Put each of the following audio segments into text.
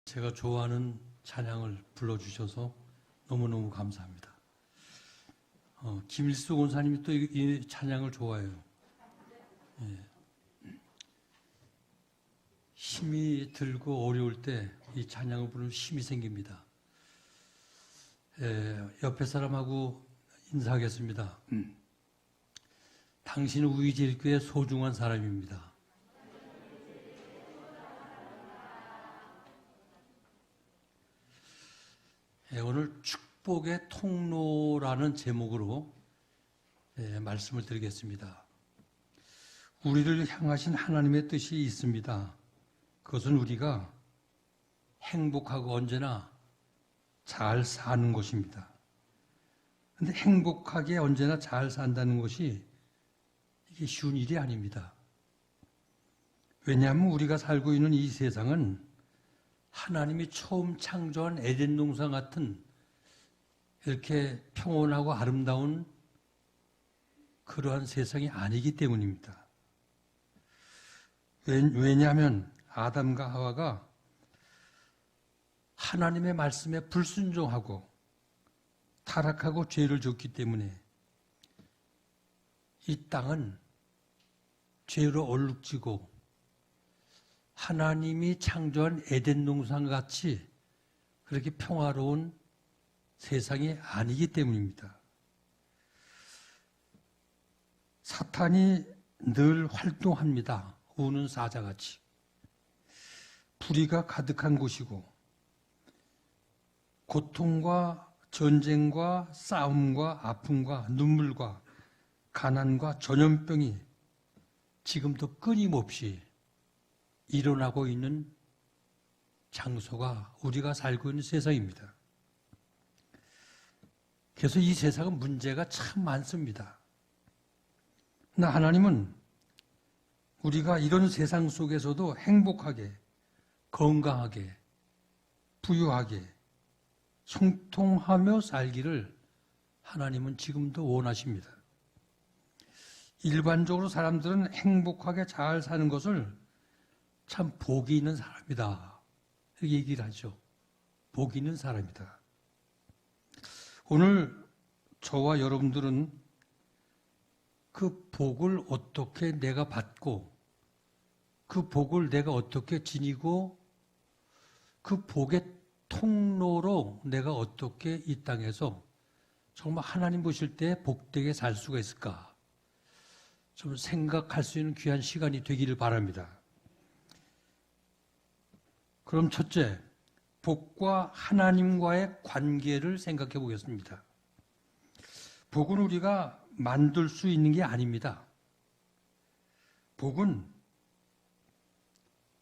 제가 좋아하는 찬양을 불러주셔서 너무너무 감사합니다. 김일수 권사님이 또 이 찬양을 좋아해요. 예. 힘이 들고 어려울 때 이 찬양을 부르면 힘이 생깁니다. 옆에 사람하고 인사하겠습니다. 당신은 우이제일교의 소중한 사람입니다. 오늘 축복의 통로라는 제목으로 말씀을 드리겠습니다. 우리를 향하신 하나님의 뜻이 있습니다. 그것은 우리가 행복하고 언제나 잘 사는 것입니다. 그런데 행복하게 언제나 잘 산다는 것이 이게 쉬운 일이 아닙니다. 왜냐하면 우리가 살고 있는 이 세상은 하나님이 처음 창조한 에덴 동산 같은 이렇게 평온하고 아름다운 그러한 세상이 아니기 때문입니다. 왜냐하면 아담과 하와가 하나님의 말씀에 불순종하고 타락하고 죄를 졌기 때문에 이 땅은 죄로 얼룩지고 하나님이 창조한 에덴 동산 같이 그렇게 평화로운 세상이 아니기 때문입니다. 사탄이 늘 활동합니다. 우는 사자같이. 불의가 가득한 곳이고 고통과 전쟁과 싸움과 아픔과 눈물과 가난과 전염병이 지금도 끊임없이 일어나고 있는 장소가 우리가 살고 있는 세상입니다. 그래서 이 세상은 문제가 참 많습니다. 그러나 하나님은 우리가 이런 세상 속에서도 행복하게, 건강하게, 부유하게, 형통하며 살기를 하나님은 지금도 원하십니다. 일반적으로 사람들은 행복하게 잘 사는 것을 참 복이 있는 사람이다 이렇게 얘기를 하죠. 복이 있는 사람이다. 오늘 저와 여러분들은 그 복을 어떻게 내가 받고 그 복을 내가 어떻게 지니고 그 복의 통로로 내가 어떻게 이 땅에서 정말 하나님 보실 때 복되게 살 수가 있을까 좀 생각할 수 있는 귀한 시간이 되기를 바랍니다. 그럼 첫째, 복과 하나님과의 관계를 생각해 보겠습니다. 복은 우리가 만들 수 있는 게 아닙니다. 복은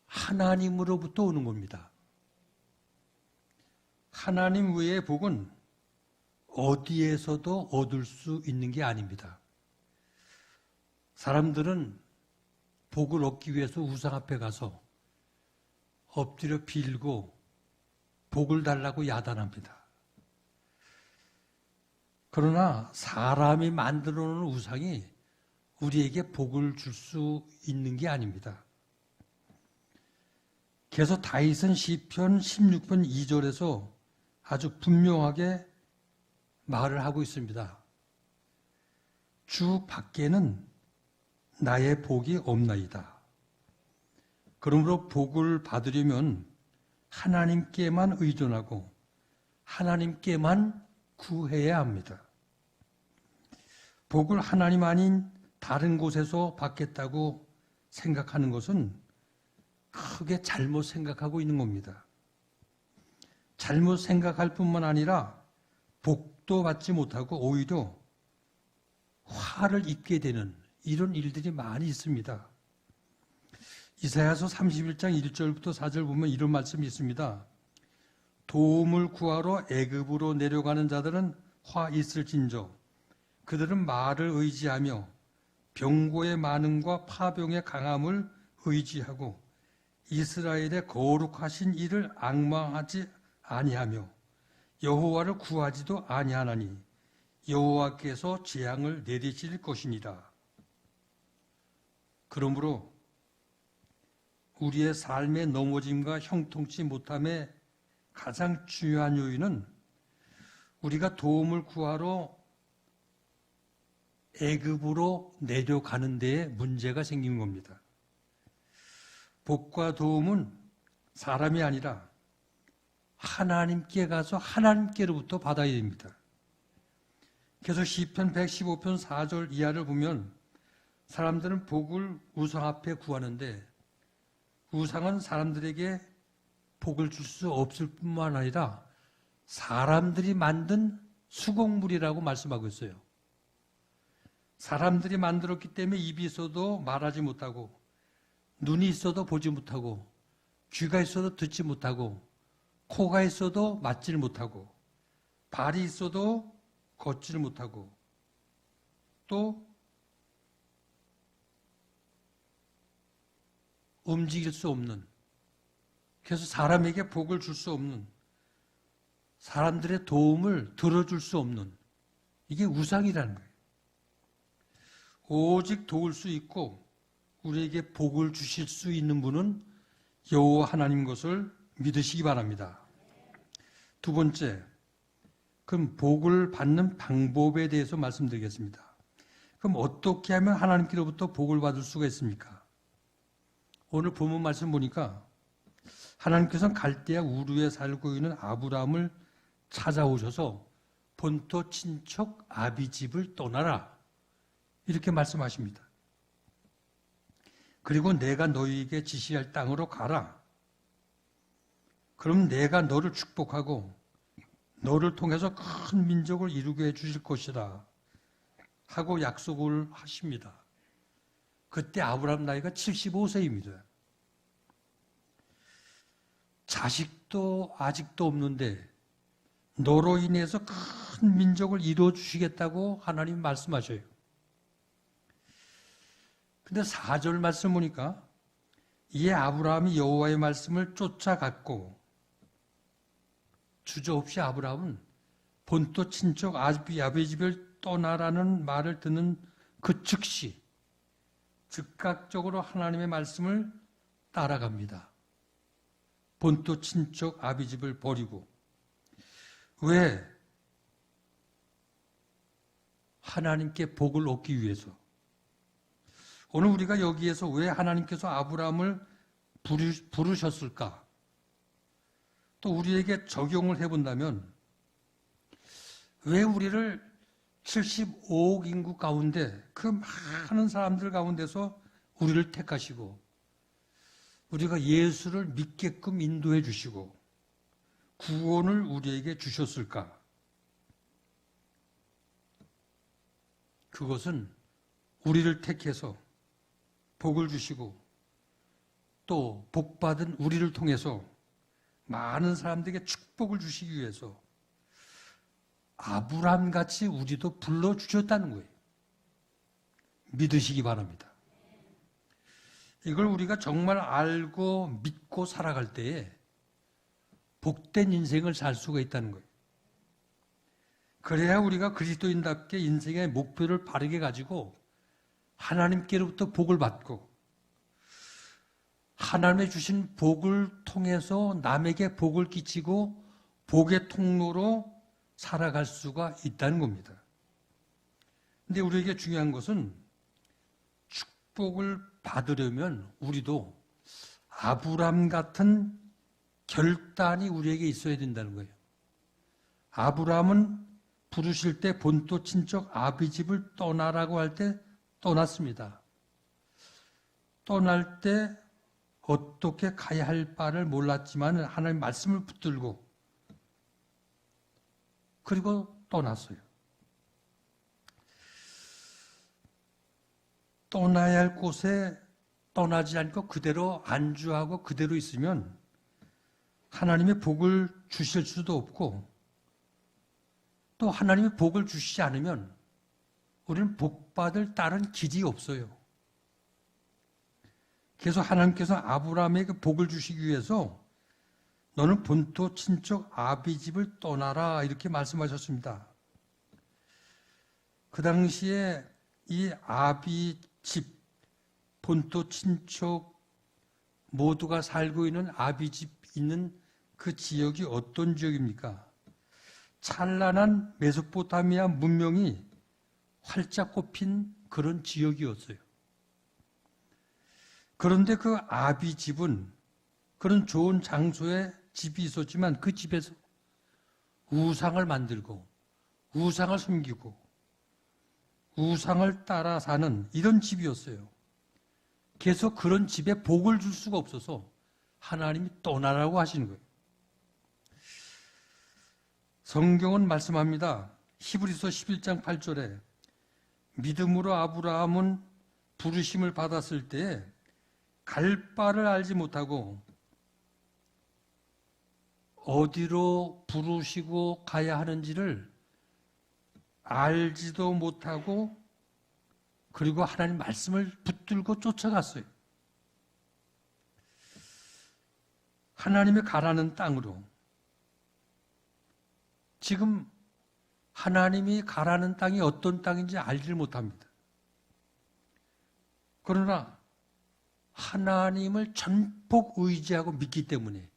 하나님으로부터 오는 겁니다. 하나님 외의 복은 어디에서도 얻을 수 있는 게 아닙니다. 사람들은 복을 얻기 위해서 우상 앞에 가서 엎드려 빌고 복을 달라고 야단합니다. 그러나 사람이 만들어 놓은 우상이 우리에게 복을 줄 수 있는 게 아닙니다. 그래서 다윗은 시편 16편 2절에서 아주 분명하게 말을 하고 있습니다. 주 밖에는 나의 복이 없나이다. 그러므로 복을 받으려면 하나님께만 의존하고 하나님께만 구해야 합니다. 복을 하나님 아닌 다른 곳에서 받겠다고 생각하는 것은 크게 잘못 생각하고 있는 겁니다. 잘못 생각할 뿐만 아니라 복도 받지 못하고 오히려 화를 입게 되는 이런 일들이 많이 있습니다. 이사야서 31장 1절부터 4절 보면 이런 말씀이 있습니다. 도움을 구하러 애굽으로 내려가는 자들은 화 있을진저 그들은 말을 의지하며 병고의 많음과 파병의 강함을 의지하고 이스라엘의 거룩하신 이를 앙망하지 아니하며 여호와를 구하지도 아니하나니 여호와께서 재앙을 내리실 것이니라. 그러므로 우리의 삶의 넘어짐과 형통치 못함의 가장 중요한 요인은 우리가 도움을 구하러 애굽으로 내려가는 데에 문제가 생긴 겁니다. 복과 도움은 사람이 아니라 하나님께 가서 하나님께로부터 받아야 됩니다. 그래서 시편 115편 4절 이하를 보면 사람들은 복을 우상 앞에 구하는데 우상은 사람들에게 복을 줄 수 없을 뿐만 아니라 사람들이 만든 수공물이라고 말씀하고 있어요. 사람들이 만들었기 때문에 입이 있어도 말하지 못하고 눈이 있어도 보지 못하고 귀가 있어도 듣지 못하고 코가 있어도 맞지를 못하고 발이 있어도 걷지를 못하고 또 움직일 수 없는, 그래서 사람에게 복을 줄 수 없는, 사람들의 도움을 들어줄 수 없는, 이게 우상이라는 거예요. 오직 도울 수 있고 우리에게 복을 주실 수 있는 분은 여호와 하나님 것을 믿으시기 바랍니다. 두 번째, 그럼 복을 받는 방법에 대해서 말씀드리겠습니다. 그럼 어떻게 하면 하나님께로부터 복을 받을 수가 있습니까? 오늘 본문 말씀 보니까 하나님께서는 갈대아 우르에 살고 있는 아브라함을 찾아오셔서 본토 친척 아비집을 떠나라 이렇게 말씀하십니다. 그리고 내가 너희에게 지시할 땅으로 가라. 그럼 내가 너를 축복하고 너를 통해서 큰 민족을 이루게 해주실 것이다 하고 약속을 하십니다. 그때 아브라함 나이가 75세입니다. 자식도 아직도 없는데 너로 인해서 큰 민족을 이루어 주시겠다고 하나님 말씀하셔요. 근데 4절 말씀 보니까 이에 아브라함이 여호와의 말씀을 쫓아갔고, 주저없이 아브라함은 본토 친척 아비집을 떠나라는 말을 듣는 그 즉시 즉각적으로 하나님의 말씀을 따라갑니다. 본토 친척 아비집을 버리고. 왜? 하나님께 복을 얻기 위해서. 오늘 우리가 여기에서 왜 하나님께서 아브라함을 부르셨을까? 또 우리에게 적용을 해본다면 왜 우리를 75억 인구 가운데 그 많은 사람들 가운데서 우리를 택하시고 우리가 예수를 믿게끔 인도해 주시고 구원을 우리에게 주셨을까? 그것은 우리를 택해서 복을 주시고 또 복받은 우리를 통해서 많은 사람들에게 축복을 주시기 위해서 아브라함같이 우리도 불러주셨다는 거예요. 믿으시기 바랍니다. 이걸 우리가 정말 알고 믿고 살아갈 때에 복된 인생을 살 수가 있다는 거예요. 그래야 우리가 그리스도인답게 인생의 목표를 바르게 가지고 하나님께로부터 복을 받고 하나님의 주신 복을 통해서 남에게 복을 끼치고 복의 통로로 살아갈 수가 있다는 겁니다. 근데 우리에게 중요한 것은 축복을 받으려면 우리도 아브라함 같은 결단이 우리에게 있어야 된다는 거예요. 아브라함은 부르실 때 본토 친척 아비집을 떠나라고 할 때 떠났습니다. 떠날 때 어떻게 가야 할 바를 몰랐지만 하나님 말씀을 붙들고 그리고 떠났어요. 떠나야 할 곳에 떠나지 않고 그대로 안주하고 그대로 있으면 하나님의 복을 주실 수도 없고 또 하나님의 복을 주시지 않으면 우리는 복받을 다른 길이 없어요. 그래서 하나님께서 아브라함에게 복을 주시기 위해서 너는 본토 친척 아비집을 떠나라 이렇게 말씀하셨습니다. 그 당시에 이 아비집, 본토 친척 모두가 살고 있는 아비집 있는 그 지역이 어떤 지역입니까? 찬란한 메소포타미아 문명이 활짝 꼽힌 그런 지역이었어요. 그런데 그 아비집은 그런 좋은 장소에 집이 있었지만 그 집에서 우상을 만들고 우상을 숨기고 우상을 따라 사는 이런 집이었어요. 계속 그런 집에 복을 줄 수가 없어서 하나님이 떠나라고 하시는 거예요. 성경은 말씀합니다. 히브리서 11장 8절에 믿음으로 아브라함은 부르심을 받았을 때에 갈 바를 알지 못하고 어디로 부르시고 가야 하는지를 알지도 못하고 그리고 하나님 말씀을 붙들고 쫓아갔어요. 하나님의 가라는 땅으로. 지금 하나님이 가라는 땅이 어떤 땅인지 알지를 못합니다. 그러나 하나님을 전폭 의지하고 믿기 때문에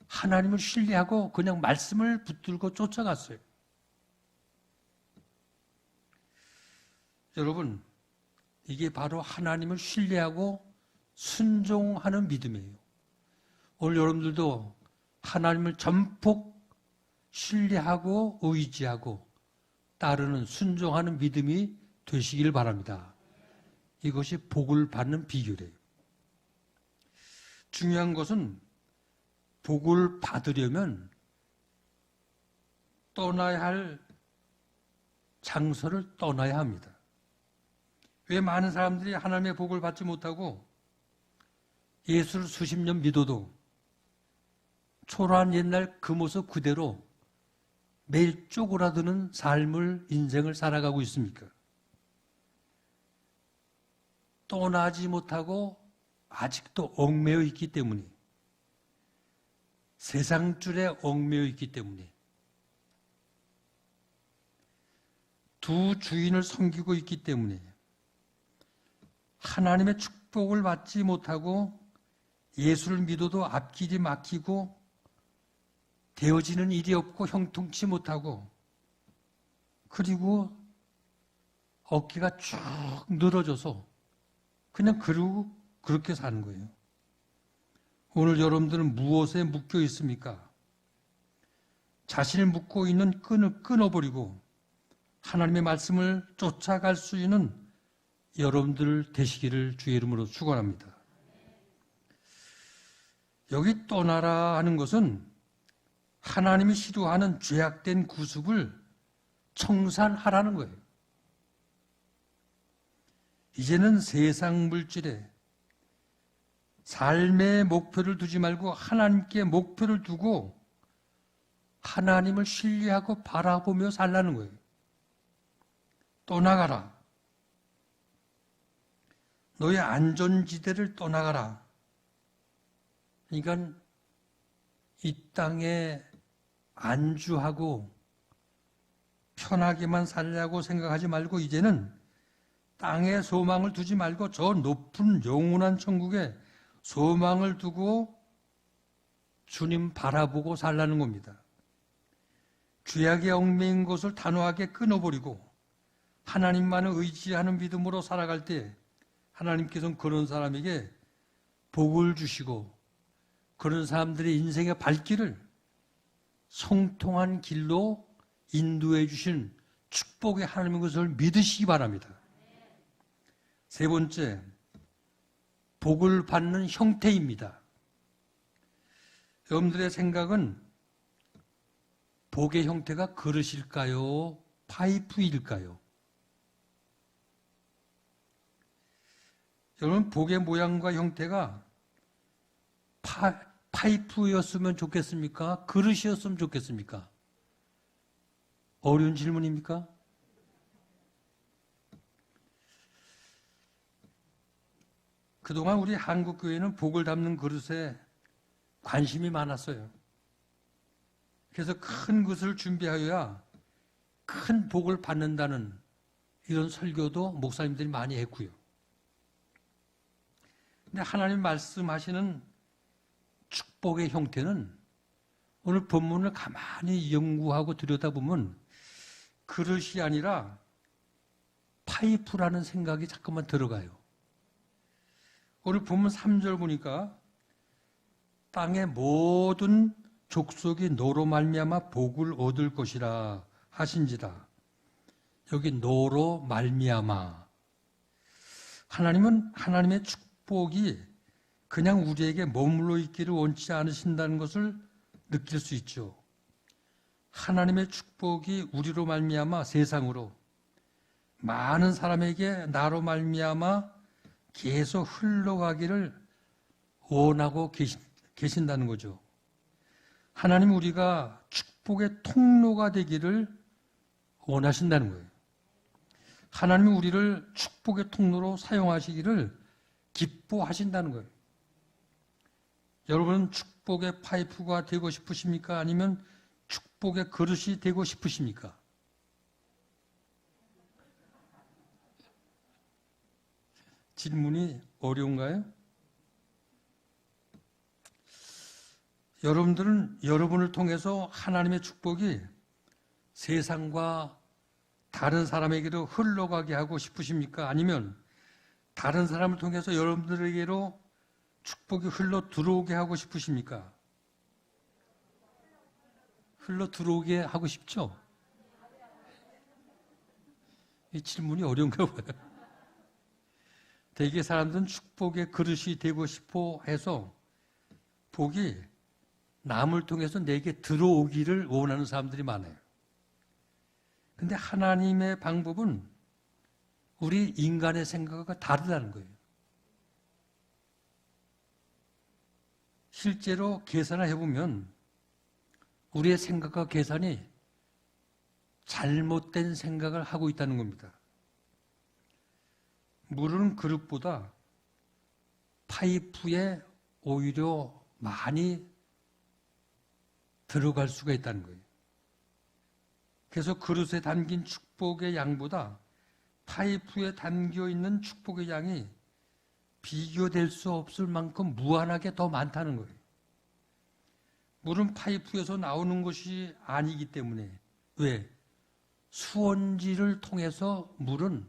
하나님을 신뢰하고 그냥 말씀을 붙들고 쫓아갔어요. 여러분, 이게 바로 하나님을 신뢰하고 순종하는 믿음이에요. 오늘 여러분들도 하나님을 전폭 신뢰하고 의지하고 따르는 순종하는 믿음이 되시길 바랍니다. 이것이 복을 받는 비결이에요. 중요한 것은 복을 받으려면 떠나야 할 장소를 떠나야 합니다. 왜 많은 사람들이 하나님의 복을 받지 못하고 예수를 수십 년 믿어도 초라한 옛날 그 모습 그대로 매일 쪼그라드는 삶을, 인생을 살아가고 있습니까? 떠나지 못하고 아직도 얽매여 있기 때문에, 세상줄에 얽매여 있기 때문에, 두 주인을 섬기고 있기 때문에, 하나님의 축복을 받지 못하고 예수를 믿어도 앞길이 막히고 되어지는 일이 없고 형통치 못하고 그리고 어깨가 쭉 늘어져서 그냥 그렇게 사는 거예요. 오늘 여러분들은 무엇에 묶여 있습니까? 자신을 묶고 있는 끈을 끊어버리고 하나님의 말씀을 쫓아갈 수 있는 여러분들 되시기를 주의 이름으로 축원합니다. 여기 떠나라 하는 것은 하나님이 시도하는 죄악된 구습을 청산하라는 거예요. 이제는 세상 물질에 삶의 목표를 두지 말고 하나님께 목표를 두고 하나님을 신뢰하고 바라보며 살라는 거예요. 떠나가라. 너의 안전지대를 떠나가라. 그러니까 이 땅에 안주하고 편하게만 살려고 생각하지 말고 이제는 땅에 소망을 두지 말고 저 높은 영원한 천국에 소망을 두고 주님 바라보고 살라는 겁니다. 죄악에 얽매인 것을 단호하게 끊어버리고 하나님만을 의지하는 믿음으로 살아갈 때 하나님께서는 그런 사람에게 복을 주시고 그런 사람들의 인생의 발길을 성통한 길로 인도해 주신 축복의 하나님의 것을 믿으시기 바랍니다. 세 번째, 복을 받는 형태입니다. 여러분들의 생각은 복의 형태가 그릇일까요? 파이프일까요? 여러분, 복의 모양과 형태가 파이프였으면 좋겠습니까? 그릇이었으면 좋겠습니까? 어려운 질문입니까? 그동안 우리 한국교회는 복을 담는 그릇에 관심이 많았어요. 그래서 큰 그릇을 준비하여야 큰 복을 받는다는 이런 설교도 목사님들이 많이 했고요. 근데 하나님 말씀하시는 축복의 형태는 오늘 본문을 가만히 연구하고 들여다보면 그릇이 아니라 파이프라는 생각이 자꾸만 들어가요. 오늘 본문 3절 보니까 땅의 모든 족속이 너로 말미암아 복을 얻을 것이라 하신지라. 여기 너로 말미암아. 하나님은 하나님의 축복이 그냥 우리에게 머물러 있기를 원치 않으신다는 것을 느낄 수 있죠. 하나님의 축복이 우리로 말미암아 세상으로 많은 사람에게 나로 말미암아 계속 흘러가기를 원하고 계신다는 거죠. 하나님 우리가 축복의 통로가 되기를 원하신다는 거예요. 하나님이 우리를 축복의 통로로 사용하시기를 기뻐하신다는 거예요. 여러분은 축복의 파이프가 되고 싶으십니까? 아니면 축복의 그릇이 되고 싶으십니까? 질문이 어려운가요? 여러분들은 여러분을 통해서 하나님의 축복이 세상과 다른 사람에게로 흘러가게 하고 싶으십니까? 아니면 다른 사람을 통해서 여러분들에게로 축복이 흘러 들어오게 하고 싶으십니까? 흘러 들어오게 하고 싶죠? 이 질문이 어려운가 봐요. 대개 사람들은 축복의 그릇이 되고 싶어 해서 복이 남을 통해서 내게 들어오기를 원하는 사람들이 많아요. 근데 하나님의 방법은 우리 인간의 생각과 다르다는 거예요. 실제로 계산을 해보면 우리의 생각과 계산이 잘못된 생각을 하고 있다는 겁니다. 물은 그릇보다 파이프에 오히려 많이 들어갈 수가 있다는 거예요. 그래서 그릇에 담긴 축복의 양보다 파이프에 담겨있는 축복의 양이 비교될 수 없을 만큼 무한하게 더 많다는 거예요. 물은 파이프에서 나오는 것이 아니기 때문에. 왜? 수원지를 통해서 물은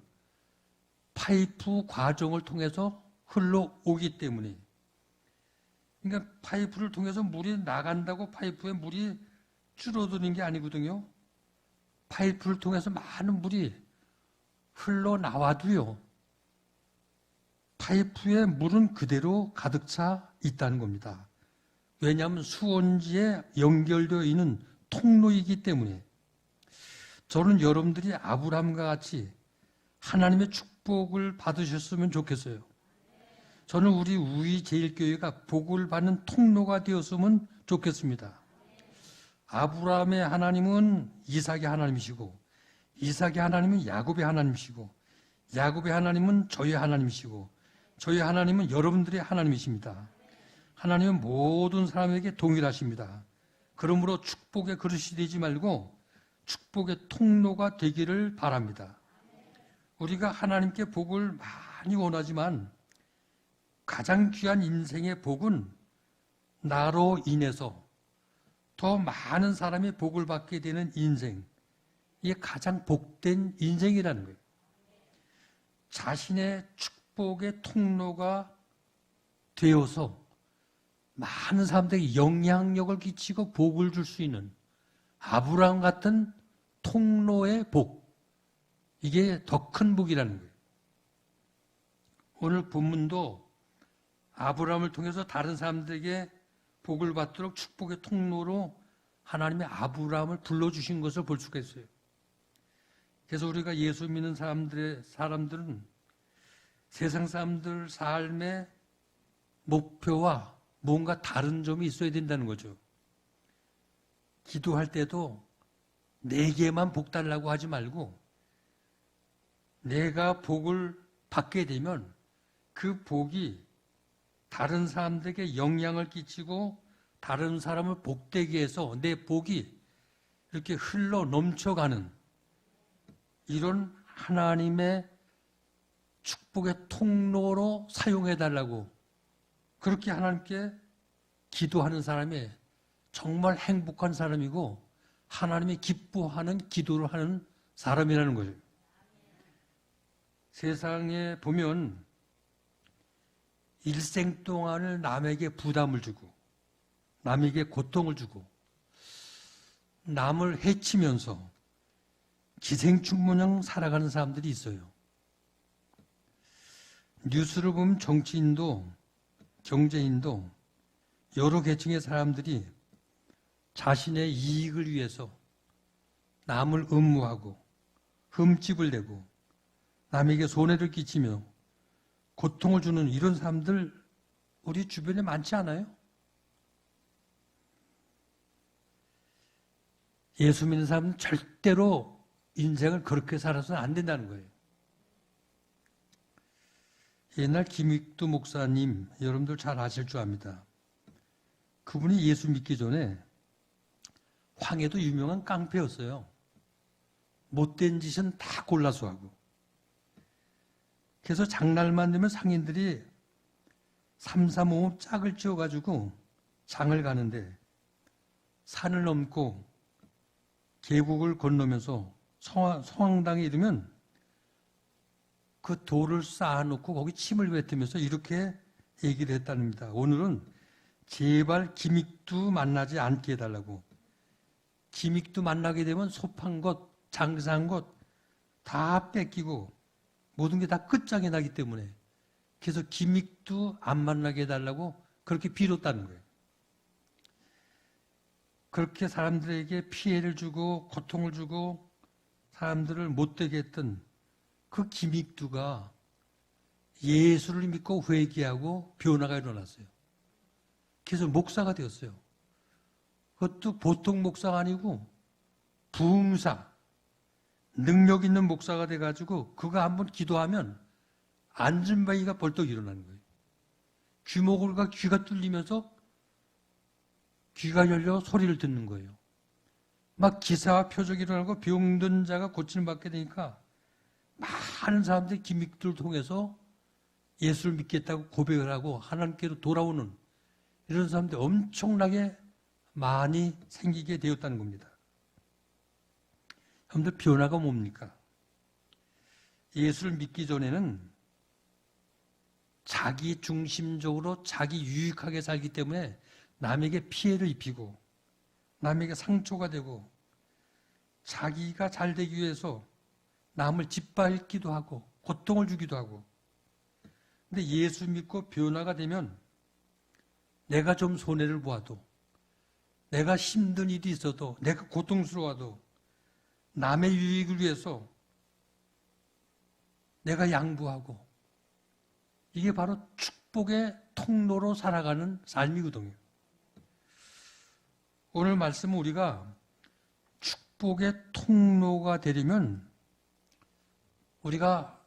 파이프 과정을 통해서 흘러오기 때문에. 그러니까 파이프를 통해서 물이 나간다고 파이프에 물이 줄어드는 게 아니거든요. 파이프를 통해서 많은 물이 흘러나와도요, 파이프에 물은 그대로 가득 차 있다는 겁니다. 왜냐하면 수원지에 연결되어 있는 통로이기 때문에. 저는 여러분들이 아브라함과 같이 하나님의 축복을 받으셨으면 좋겠어요. 저는 우리 우이제일교회가 복을 받는 통로가 되었으면 좋겠습니다. 아브라함의 하나님은 이삭의 하나님이시고, 이삭의 하나님은 야곱의 하나님이시고, 야곱의 하나님은 저의 하나님이시고, 저의 하나님은 여러분들의 하나님이십니다. 하나님은 모든 사람에게 동일하십니다. 그러므로 축복의 그릇이 되지 말고 축복의 통로가 되기를 바랍니다. 우리가 하나님께 복을 많이 원하지만 가장 귀한 인생의 복은 나로 인해서 더 많은 사람이 복을 받게 되는 인생, 이게 가장 복된 인생이라는 거예요. 자신의 축복의 통로가 되어서 많은 사람들에게 영향력을 끼치고 복을 줄 수 있는 아브라함 같은 통로의 복, 이게 더 큰 복이라는 거예요. 오늘 본문도 아브라함을 통해서 다른 사람들에게 복을 받도록 축복의 통로로 하나님의 아브라함을 불러주신 것을 볼 수가 있어요. 그래서 우리가 예수 믿는 사람들은 세상 사람들 삶의 목표와 뭔가 다른 점이 있어야 된다는 거죠. 기도할 때도 내게만 복 달라고 하지 말고 내가 복을 받게 되면 그 복이 다른 사람들에게 영향을 끼치고 다른 사람을 복되게 해서 내 복이 이렇게 흘러 넘쳐가는 이런 하나님의 축복의 통로로 사용해달라고 그렇게 하나님께 기도하는 사람이 정말 행복한 사람이고 하나님이 기뻐하는 기도를 하는 사람이라는 거죠. 세상에 보면 일생 동안을 남에게 부담을 주고 남에게 고통을 주고 남을 해치면서 기생충마냥 살아가는 사람들이 있어요. 뉴스를 보면 정치인도 경제인도 여러 계층의 사람들이 자신의 이익을 위해서 남을 음모하고 흠집을 내고 남에게 손해를 끼치며 고통을 주는 이런 사람들 우리 주변에 많지 않아요? 예수 믿는 사람은 절대로 인생을 그렇게 살아서는 안 된다는 거예요. 옛날 김익두 목사님 여러분들 잘 아실 줄 압니다. 그분이 예수 믿기 전에 황해도 유명한 깡패였어요. 못된 짓은 다 골라서 하고. 그래서 장날만 되면 상인들이 335 짝을 지어가지고 장을 가는데 산을 넘고 계곡을 건너면서 성황당에 이르면 그 돌을 쌓아놓고 거기 침을 뱉으면서 이렇게 얘기를 했답니다. 오늘은 제발 김익두 만나지 않게 해달라고. 김익두 만나게 되면 섭한 것, 장사한 것 다 뺏기고 모든 게 다 끝장이 나기 때문에 그래서 김익두 안 만나게 해달라고 그렇게 빌었다는 거예요. 그렇게 사람들에게 피해를 주고 고통을 주고 사람들을 못되게 했던 그 김익두가 예수를 믿고 회개하고 변화가 일어났어요. 그래서 목사가 되었어요. 그것도 보통 목사가 아니고 부흥사, 능력 있는 목사가 돼가지고 그가 한번 기도하면 안진뱅이가 벌떡 일어나는 거예요. 귀목을가 귀가 뚫리면서 귀가 열려 소리를 듣는 거예요. 막 기사와 표적이 일어나고 병든 자가 고침을 받게 되니까 많은 사람들이 김익두를 통해서 예수를 믿겠다고 고백을 하고 하나님께로 돌아오는 이런 사람들이 엄청나게 많이 생기게 되었다는 겁니다. 여러분들 변화가 뭡니까? 예수를 믿기 전에는 자기 중심적으로 자기 유익하게 살기 때문에 남에게 피해를 입히고 남에게 상처가 되고 자기가 잘 되기 위해서 남을 짓밟기도 하고 고통을 주기도 하고. 근데 예수 믿고 변화가 되면 내가 좀 손해를 보아도 내가 힘든 일이 있어도 내가 고통스러워도 남의 유익을 위해서 내가 양보하고 이게 바로 축복의 통로로 살아가는 삶이거든요. 오늘 말씀은 우리가 축복의 통로가 되려면 우리가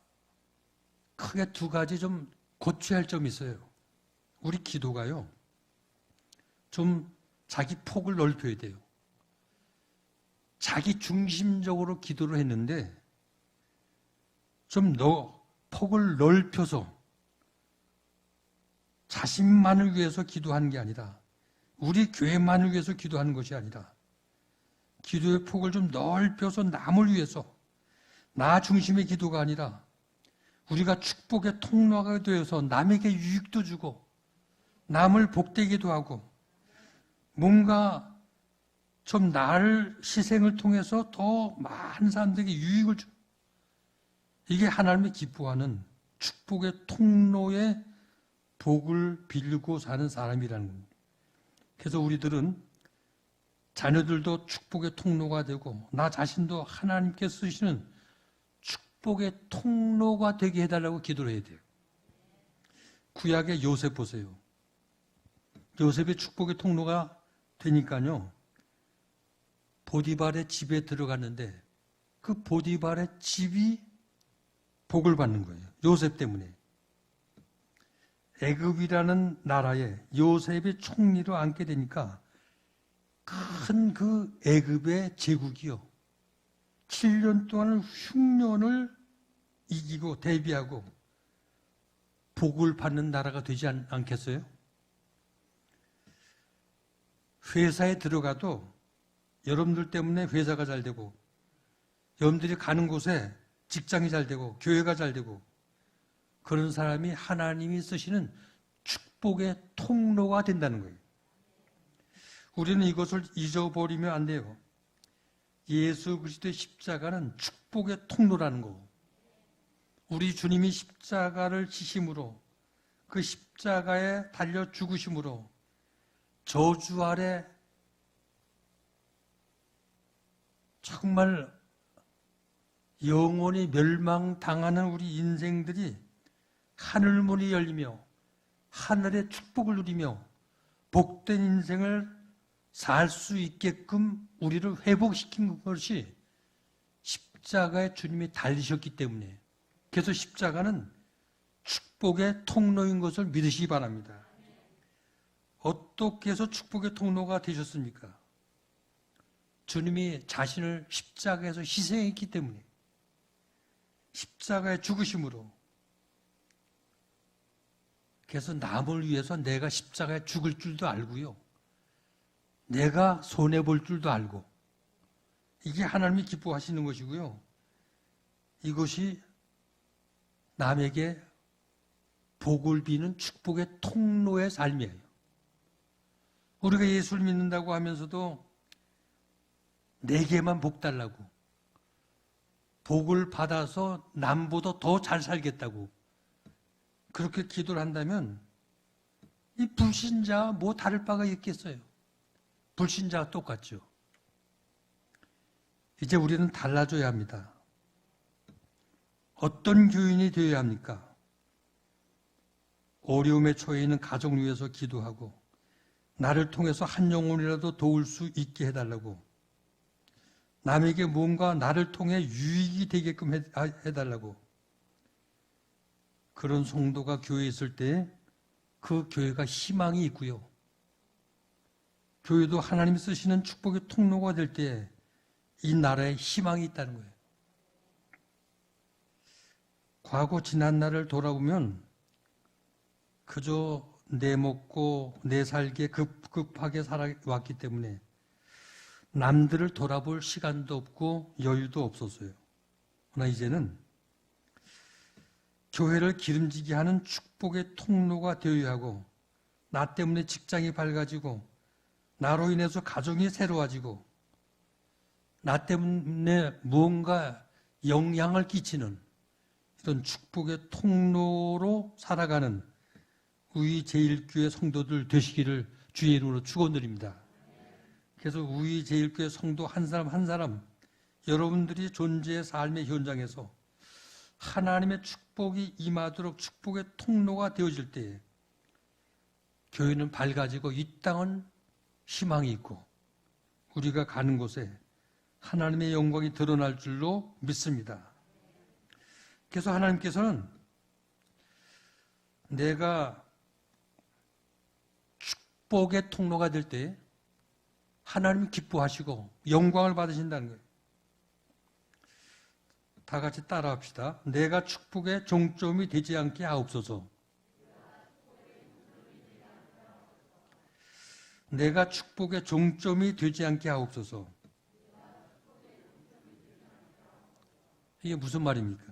크게 두 가지 좀 고쳐야 할 점이 있어요. 우리 기도가요. 좀 자기 폭을 넓혀야 돼요. 자기 중심적으로 기도를 했는데 좀 폭을 넓혀서 자신만을 위해서 기도하는 게 아니라 우리 교회만을 위해서 기도하는 것이 아니라 기도의 폭을 좀 넓혀서 남을 위해서 나 중심의 기도가 아니라 우리가 축복의 통로가 되어서 남에게 유익도 주고 남을 복되기도 하고 뭔가 좀 나를 희생을 통해서 더 많은 사람들에게 유익을 주. 이게 하나님이 기뻐하는 축복의 통로에 복을 빌고 사는 사람이라는 겁니다. 그래서 우리들은 자녀들도 축복의 통로가 되고 나 자신도 하나님께 쓰시는 축복의 통로가 되게 해달라고 기도를 해야 돼요. 구약의 요셉 보세요. 요셉의 축복의 통로가 되니까요. 보디발의 집에 들어갔는데 그 보디발의 집이 복을 받는 거예요. 요셉 때문에. 애굽이라는 나라에 요셉이 총리로 앉게 되니까 큰 그 애굽의 제국이요. 7년 동안 흉년을 이기고 대비하고 복을 받는 나라가 되지 않겠어요? 회사에 들어가도 여러분들 때문에 회사가 잘 되고, 여러분들이 가는 곳에 직장이 잘 되고, 교회가 잘 되고, 그런 사람이 하나님이 쓰시는 축복의 통로가 된다는 거예요. 우리는 이것을 잊어버리면 안 돼요. 예수 그리스도의 십자가는 축복의 통로라는 거. 우리 주님이 십자가를 지심으로, 그 십자가에 달려 죽으심으로 저주 아래 정말 영원히 멸망당하는 우리 인생들이 하늘문이 열리며 하늘의 축복을 누리며 복된 인생을 살 수 있게끔 우리를 회복시킨 것이 십자가에 주님이 달리셨기 때문에, 그래서 십자가는 축복의 통로인 것을 믿으시기 바랍니다. 어떻게 해서 축복의 통로가 되셨습니까? 주님이 자신을 십자가에서 희생했기 때문에, 십자가의 죽으심으로. 그래서 남을 위해서 내가 십자가에 죽을 줄도 알고요, 내가 손해볼 줄도 알고, 이게 하나님이 기뻐하시는 것이고요, 이것이 남에게 복을 비는 축복의 통로의 삶이에요. 우리가 예수를 믿는다고 하면서도 내게만 복 달라고, 복을 받아서 남보다 더 잘 살겠다고 그렇게 기도를 한다면 이 불신자와 뭐 다를 바가 있겠어요? 불신자와 똑같죠. 이제 우리는 달라져야 합니다. 어떤 교인이 되어야 합니까? 어려움에 처해 있는 가정을 위해서 기도하고, 나를 통해서 한 영혼이라도 도울 수 있게 해달라고, 남에게 뭔가 나를 통해 유익이 되게끔 해달라고, 그런 성도가 교회에 있을 때 그 교회가 희망이 있고요, 교회도 하나님이 쓰시는 축복의 통로가 될 때 이 나라에 희망이 있다는 거예요. 과거 지난 날을 돌아보면 그저 내 먹고 내 살기에 급급하게 살아왔기 때문에 남들을 돌아볼 시간도 없고 여유도 없었어요. 그러나 이제는 교회를 기름지게 하는 축복의 통로가 되어야 하고, 나 때문에 직장이 밝아지고, 나로 인해서 가정이 새로워지고, 나 때문에 무언가 영향을 끼치는 이런 축복의 통로로 살아가는 우리 제1교회 성도들 되시기를 주의 이름으로 축원드립니다. 그래서 우리 제1교회 성도 한 사람 한 사람, 여러분들이 존재의 삶의 현장에서 하나님의 축복이 임하도록 축복의 통로가 되어질 때 교회는 밝아지고 이 땅은 희망이 있고 우리가 가는 곳에 하나님의 영광이 드러날 줄로 믿습니다. 그래서 하나님께서는 내가 축복의 통로가 될 때 하나님이 기뻐하시고 영광을 받으신다는 거예요. 다 같이 따라합시다. 내가 축복의 종점이 되지 않게 하옵소서. 내가 축복의 종점이 되지 않게 하옵소서. 이게 무슨 말입니까?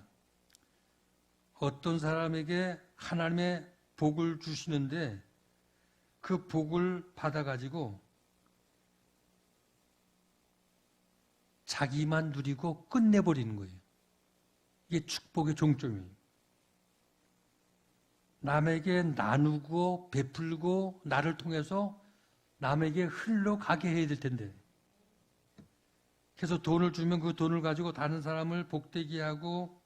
어떤 사람에게 하나님의 복을 주시는데 그 복을 받아가지고 자기만 누리고 끝내버리는 거예요. 이게 축복의 종점이에요. 남에게 나누고 베풀고 나를 통해서 남에게 흘러가게 해야 될 텐데, 그래서 돈을 주면 그 돈을 가지고 다른 사람을 복되게 하고,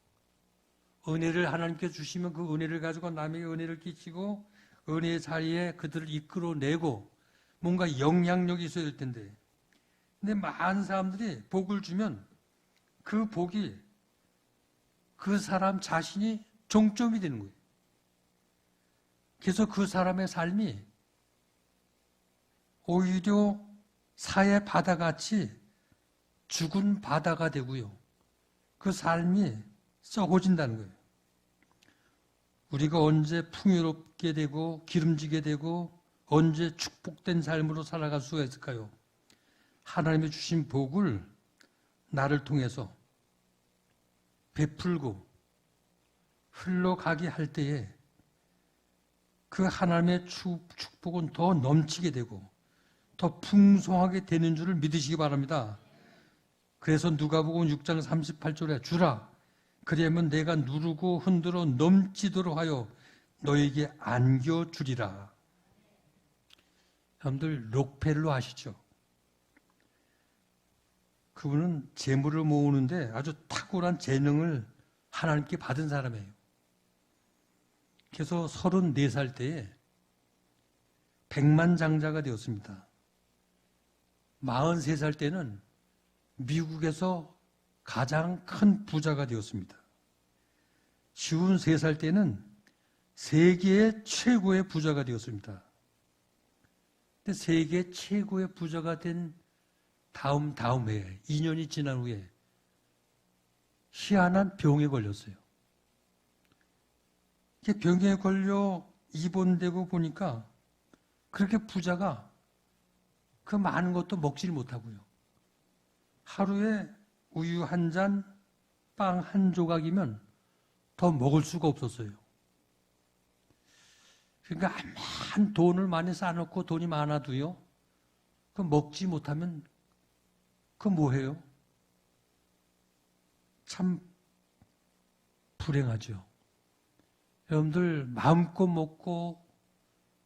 은혜를 하나님께 주시면 그 은혜를 가지고 남에게 은혜를 끼치고 은혜의 자리에 그들을 이끌어내고 뭔가 영향력이 있어야 될 텐데, 근데 많은 사람들이 복을 주면 그 복이 그 사람 자신이 종점이 되는 거예요. 그래서 그 사람의 삶이 오히려 사해 바다같이 죽은 바다가 되고요, 그 삶이 썩어진다는 거예요. 우리가 언제 풍요롭게 되고 기름지게 되고 언제 축복된 삶으로 살아갈 수가 있을까요? 하나님이 주신 복을 나를 통해서 베풀고 흘러가게 할 때에 그 하나님의 축복은 더 넘치게 되고 더 풍성하게 되는 줄을 믿으시기 바랍니다. 그래서 누가복음 6장 38절에 주라 그리하면 내가 누르고 흔들어 넘치도록 하여 너에게 안겨주리라. 여러분들 록펠러 아시죠? 그분은 재물을 모으는데 아주 탁월한 재능을 하나님께 받은 사람이에요. 그래서 34살 때에 백만장자가 되었습니다. 43살 때는 미국에서 가장 큰 부자가 되었습니다. 53살 때는 세계 최고의 부자가 되었습니다. 근데 세계 최고의 부자가 된 다음 해에 2년이 지난 후에 희한한 병에 걸렸어요. 병에 걸려 입원되고 보니까 그렇게 부자가 그 많은 것도 먹질 못하고요. 하루에 우유 한 잔, 빵 한 조각이면 더 먹을 수가 없었어요. 그러니까 한 돈을 많이 쌓아놓고 돈이 많아도요. 그 먹지 못하면 그 뭐해요? 참 불행하죠. 여러분들 마음껏 먹고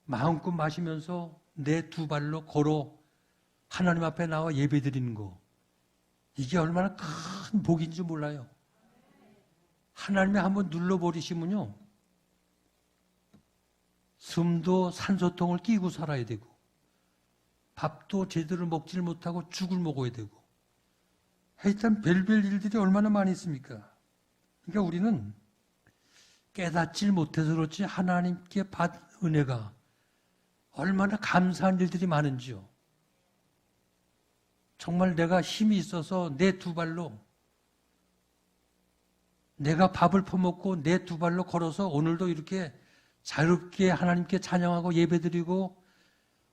마음껏 마시면서 내 두 발로 걸어 하나님 앞에 나와 예배드리는 거 이게 얼마나 큰 복인지 몰라요. 하나님이 한번 눌러버리시면요. 숨도 산소통을 끼고 살아야 되고 밥도 제대로 먹지를 못하고 죽을 먹어야 되고 하여튼 별별 일들이 얼마나 많이 있습니까? 그러니까 우리는 깨닫질 못해서 그렇지 하나님께 받은 은혜가 얼마나 감사한 일들이 많은지요. 정말 내가 힘이 있어서 내 두 발로 내가 밥을 퍼먹고 내 두 발로 걸어서 오늘도 이렇게 자유롭게 하나님께 찬양하고 예배드리고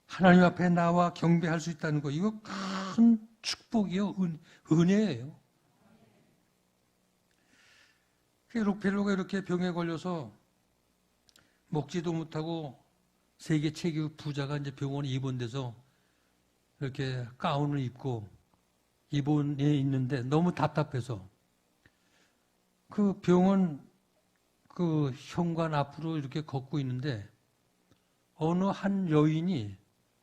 하나님 앞에 나와 경배할 수 있다는 거 이거 큰 축복이요. 은혜예요. 록펠러가 이렇게 병에 걸려서 먹지도 못하고 세계 최고 부자가 이제 병원에 입원돼서 이렇게 가운을 입고 입원해 있는데 너무 답답해서 그 병원 그 현관 앞으로 이렇게 걷고 있는데 어느 한 여인이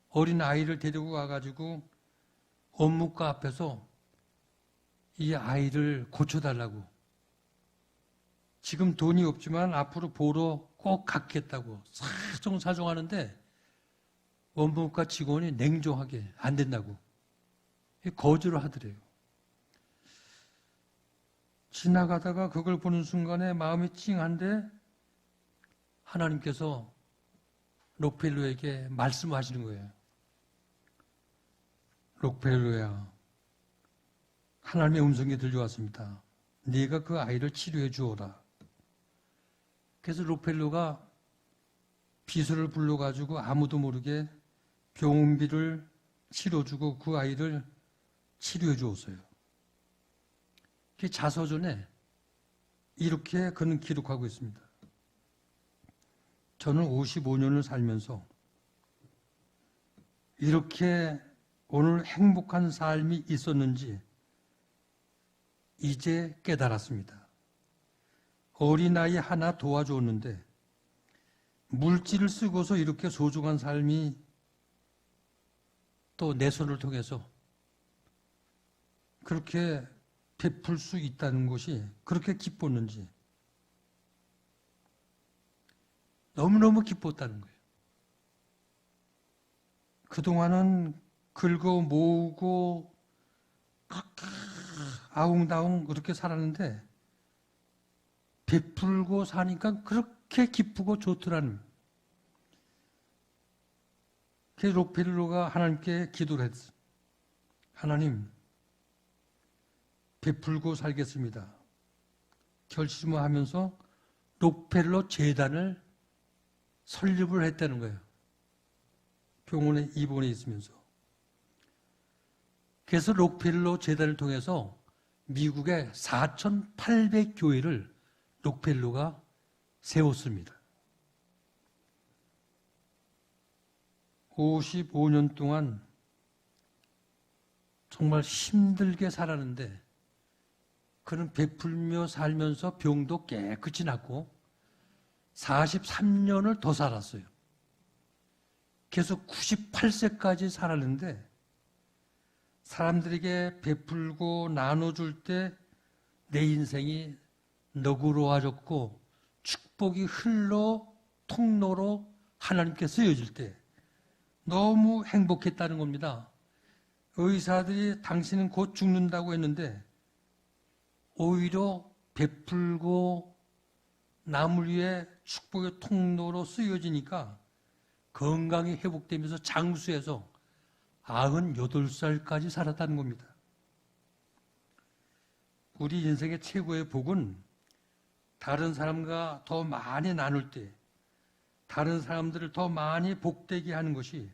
어린 아이를 데리고 와가지고 업무과 앞에서 이 아이를 고쳐달라고 지금 돈이 없지만 앞으로 보러 꼭 갖겠다고 사정사정하는데 원무과 직원이 냉정하게 안 된다고 거절을 하더래요. 지나가다가 그걸 보는 순간에 마음이 찡한데 하나님께서 록펠러에게 말씀하시는 거예요. 록펠러야, 하나님의 음성이 들려왔습니다. 네가 그 아이를 치료해 주어라. 그래서 록펠러가 비서를 불러가지고 아무도 모르게 병원비를 치러주고 그 아이를 치료해 주었어요. 그 자서전에 이렇게 그는 기록하고 있습니다. 저는 55년을 살면서 이렇게 오늘 행복한 삶이 있었는지 이제 깨달았습니다. 어린아이 하나 도와줬는데 물질을 쓰고서 이렇게 소중한 삶이 또 내 손을 통해서 그렇게 베풀 수 있다는 것이 그렇게 기뻤는지 너무너무 기뻤다는 거예요. 그동안은 긁어 모으고 아웅다웅 그렇게 살았는데 베풀고 사니까 그렇게 기쁘고 좋더라는. 그래서 록펠러가 하나님께 기도를 했어요. 하나님, 베풀고 살겠습니다. 결심을 하면서 록펠러 재단을 설립을 했다는 거예요. 병원에 입원해 있으면서. 그래서 록펠러 재단을 통해서 미국의 4,800교회를 록펠러가 세웠습니다. 55년 동안 정말 힘들게 살았는데 그는 베풀며 살면서 병도 깨끗이 낫고 43년을 더 살았어요. 계속 98세까지 살았는데 사람들에게 베풀고 나눠줄 때 내 인생이 너그러워졌고 축복이 흘러 통로로 하나님께 쓰여질 때 너무 행복했다는 겁니다. 의사들이 당신은 곧 죽는다고 했는데 오히려 베풀고 남을 위해 축복의 통로로 쓰여지니까 건강이 회복되면서 장수해서 98살까지 살았다는 겁니다. 우리 인생의 최고의 복은 다른 사람과 더 많이 나눌 때, 다른 사람들을 더 많이 복되게 하는 것이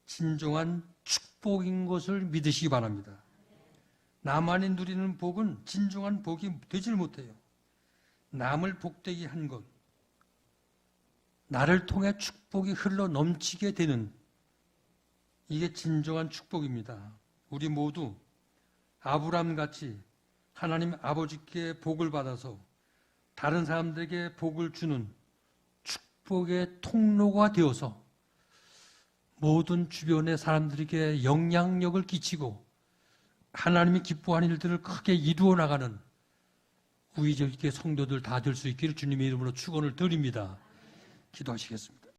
진정한 축복인 것을 믿으시기 바랍니다. 나만이 누리는 복은 진정한 복이 되질 못해요. 남을 복되게 한 것, 나를 통해 축복이 흘러 넘치게 되는 이게 진정한 축복입니다. 우리 모두 아브라함같이 하나님 아버지께 복을 받아서 다른 사람들에게 복을 주는 축복의 통로가 되어서 모든 주변의 사람들에게 영향력을 끼치고 하나님이 기뻐하는 일들을 크게 이루어 나가는 우리 저기 성도들 다 될 수 있기를 주님의 이름으로 축원을 드립니다. 기도하시겠습니다.